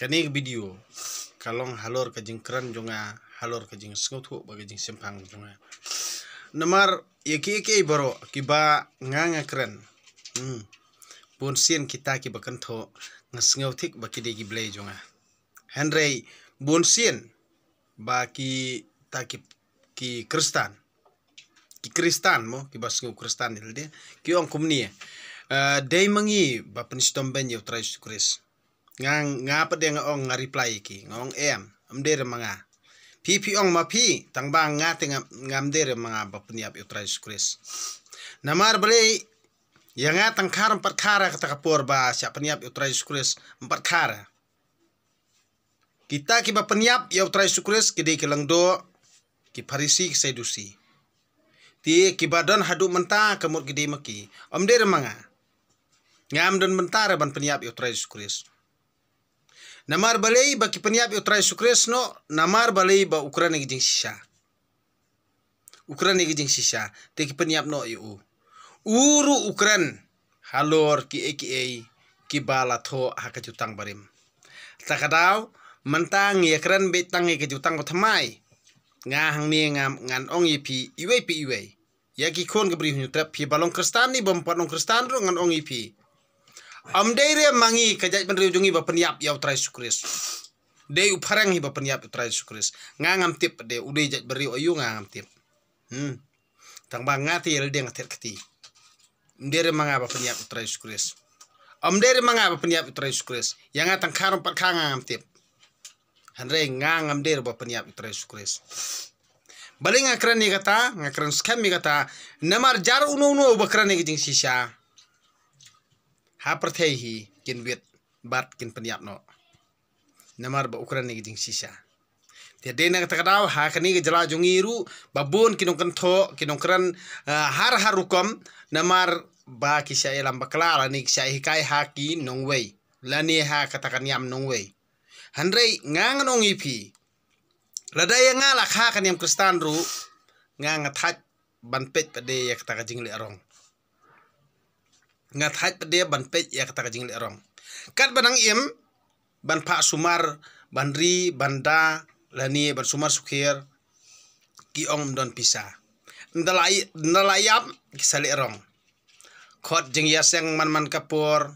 Kani video kalong halor ka jing kran jonga halor ka jing sngotu ba jing simpang jonga namar yeki baro kiba nganga kran pun sien kita ki bakan tho ngasngautik ba kide ki blay jonga henry bun sien ba ki ta ki kristan mo ki basngu kristan dilde ki ong kumni day mangi ba penistom ben yo trai kris nga pa de nga ong nga reply ki ngong amdere mga pi ong mapi tangbang nga te ngamdere mga ba peniap yo trai kris namar bale yanga tangkar empat kara kata kapor ba siap peniap yo trai kris empat kara kita ki ba peniap yo trai kris kide kelang do ki parisi sedusi ti kibadon hadu menta kamut gede maki amdere mga ngam don mentara ban peniap yo trai kris namar balai ba ki peniap yo trai kris no namar balai ba ukuran gi jing sisa te ki peniap no yu uru ukuran halor ki ki bala tho haka jutang barim takadaw mentang ye kran be tang ke jutang ko thamai nga hang ni ngan ong pi iwe ya ki khon ke bri hu trap pi balong kristan ni bom patong kristan ro ngan ong pi amdeire mangi kajat ben jungi ba peniap yaw trai kris de uparang hi ba peniap trai kris nga ngam tip de ude jat beri ayu nga ngam tip tang ba ngati yel de ngatet kati amdeire manga ba peniap trai kris amdeire manga ba peniap trai kris yang atang kharom pat khang ngam tip hanre nga ngam der ba peniap trai kris baling akran ni kata ngakran scam mi kata namar jar uno ba kran ni jing sisa ha perthehi kin wet bat kin peniap no namar ba ukuran ni jing sisa te de na takadaw ha kani ge jala jungiru babun kinong kantho kinong kran har harukom namar ba ki sya elam bakla ni sya hikai haki nongwei lani ha katakan yam nongwei handrei ngang nong ipi ladai nga la kha kan yam kristan ru ngang that ban pet pade ya kata jing le arong ngat hat pade ban pet ya kata jing le arong kat banang ban pa sumar banri banda lani ban sumar sukhir ki ong don pisa ndalayap ki sale arong khot jing yaseng man kapor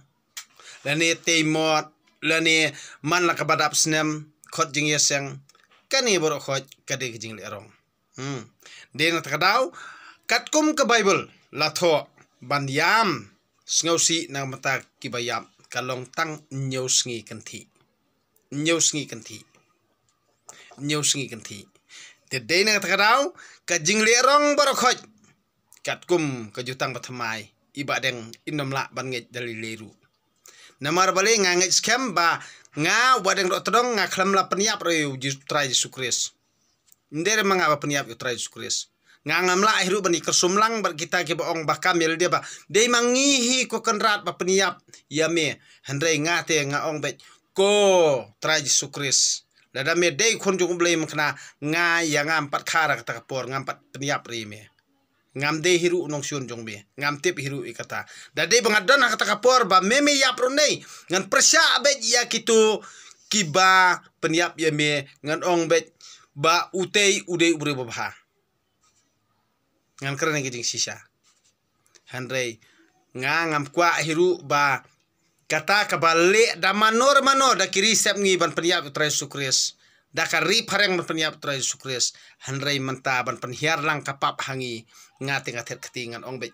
lani teimot lani man la kabadap snem khot jing yaseng kani boro khot kade jing le arong den takadaw katkum ke bible la tho ban yam sngosi na mata kibayam kalong tang nyosngi kanthi te dena takadaw ka jing le arong boro khot katkum ka jutang pathamai ibadeng inomla ban nge dalileru namar bale ngange scam ba nga wadeng do todong nga khlam la peniap reu trai kris ndere manga ba peniap trai kris nga ngamla hiru bani kersumlang bar kita ke boong bakam yel dia ba de mangihi ko kenrat ba peniap yame handre nga te nga ong bet ko trai kris lada me de khon jung blai mkhna nga yang ampat khara kata kapor ngampat peniap rime ngam de hiru nong syun jong be ngam tip hiru ikata dade bangadon kata kapor ba meme yap ronei ngan persya bet ya kitu kiba peniap yame ngan ong bet ba utei ude ure babha ngan keren ngejing sisa handrei ngam kwa hiru ba kata kabale da manor da kiri sep ngi ban peniap trai kris da kari pareng ban peniap trai kris handrei menta ban penhiar lang kapap hangi ngate ngatet ketingan ong be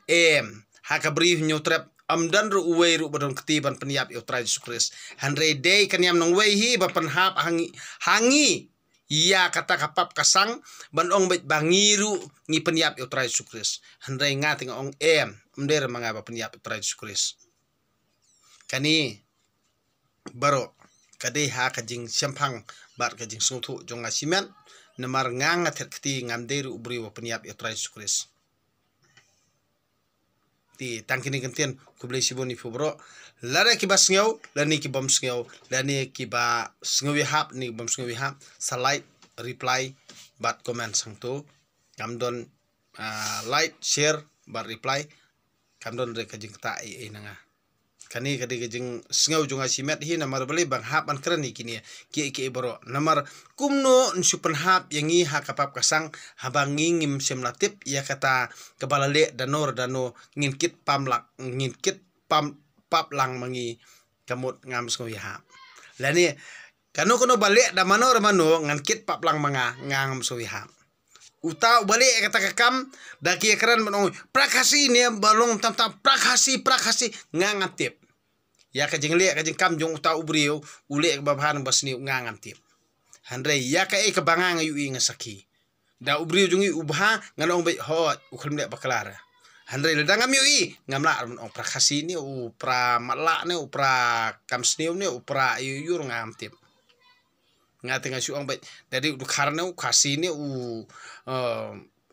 ha kabri nyotrap amdan ru uwe ru badon ketiban peniap yo trai kris handrei day kanyam nong we hi ba penhap hangi ya kata kapap kasang ban ong bet bangiru ngi peniap yo trai kris handrei ngate ngong amder manga ba peniap trai kris kani baro kade ha kajing sempang bar kajing sungtu jonga simen namar nganga terketi ngamderu ubri wa peniap yo trai kris ti tangkini kentian kublai siboni fubro lara ki basngau lani ki bom sngau lani ki ba sngawi hap ni bom sngawi hap salai reply bat comment sangto kamdon like share bat reply kamdon re kajing ta nanga kani kadi kejeng sengau junga simet hi namar beli bang hap an keren kini ki boro namar kumno nsupen hap yangi hakapap kasang habang ngim semlatip ya kata kebalale danor dano nginkit pamlak nginkit pap lang mangi kamut ngam sengau ya hap lani kanu kono balik da manor mano ngankit pap lang manga ngam sengau ya hap uta balik kata kakam daki keren menong prakasi ni balong tam prakasi ngangantip ya kajing le kajing kam jong uta ubriu ule ke babhan basni ngangantip handre ya ka e kabangang yu ngasaki da ubriu jungi ubha ngalong be ho ukhulm le baklara handre le dangam yu ngamla menong prakasi ni upra matla ni upra kamsniu ni upra yur ngantip ngate ngasu ang baik dari karena kasi ni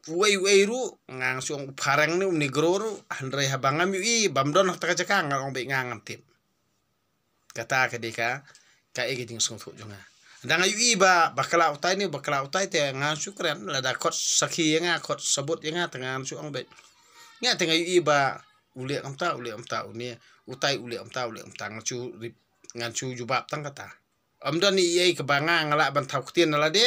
wei ru ngang suang parang ni negro ru handre habangam yu bamdon tak jakang ang baik ngang tip kata kedeka ka ege jing sung thu junga dang yu ba bakala utai te ngasu keren lada kot saki nga kot sabut nga tangan suang baik ngate yu ba ule amta uni utai ule amta ngacu jubab tang kata amdan ni kebanga ngala bantau kutien nala de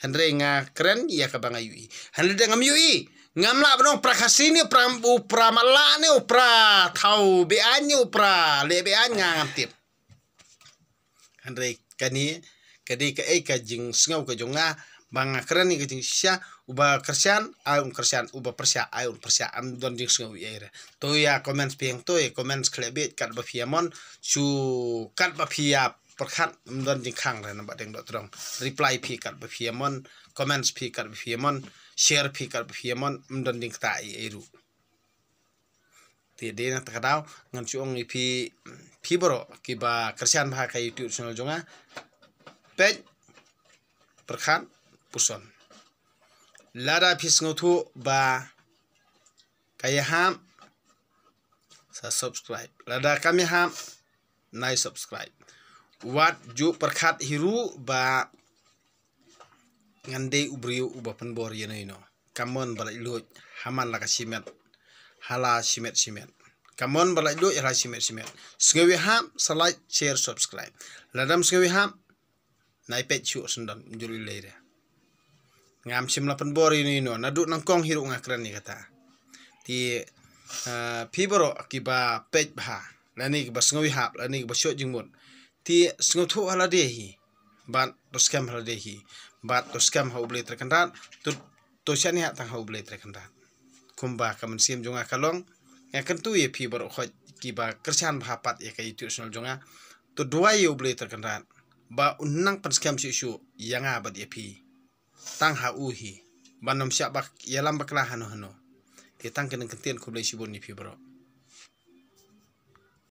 handre nga keren ia kebanga yui handre ngam yui ngamla benong prakasi ni upra mala ni upra tau be anyi upra le be anya ngantip handre kani kadi ka jing sengau ka jonga banga keren ni kajing sya uba kersian uba persya am don jing sengau ira to ya comments piang to ya comments klebet kat ba fiamon su kat ba fiap perkat mdon jing khang ra nampak deng dok trong reply pi kat befiamon comments pi kat befiamon share pi kat befiamon mdon jing ta eru ti de na takadaw ngan chuong ni pi boro ki ba kersian ba ka YouTube channel jonga page perkat puson lada pis ngotu ba kaya ham sa subscribe lada kami ham nai subscribe wat ju perkat hiru ba ngande ubriu uba penbor yeno kamon balai lut haman laka simet hala simet kamon balai lut hala simet sengawi ham like share subscribe ladam sengawi ham nai pet chu sendon juri leire ngam simla penbor yeno nadu nangkong hiru ngakran ni kata ti piboro akiba pet bah lani ba sengawi hap lani ba shot jingmut ti sengotho haladehi bat to scam haladehi bat to scam hauble terkendat to syani hat tang hauble terkendat kumba kamen sim jonga kalong ya kentu ye pi bar khoj ki ba kersan bhapat ya kai tu snol jonga to dua ye uble terkendat ba unang pan scam shu yanga bat ye pi tang ha uhi banom syak bak yalam bakla hano ti tang kenen kentien kuble sibon ni pi bro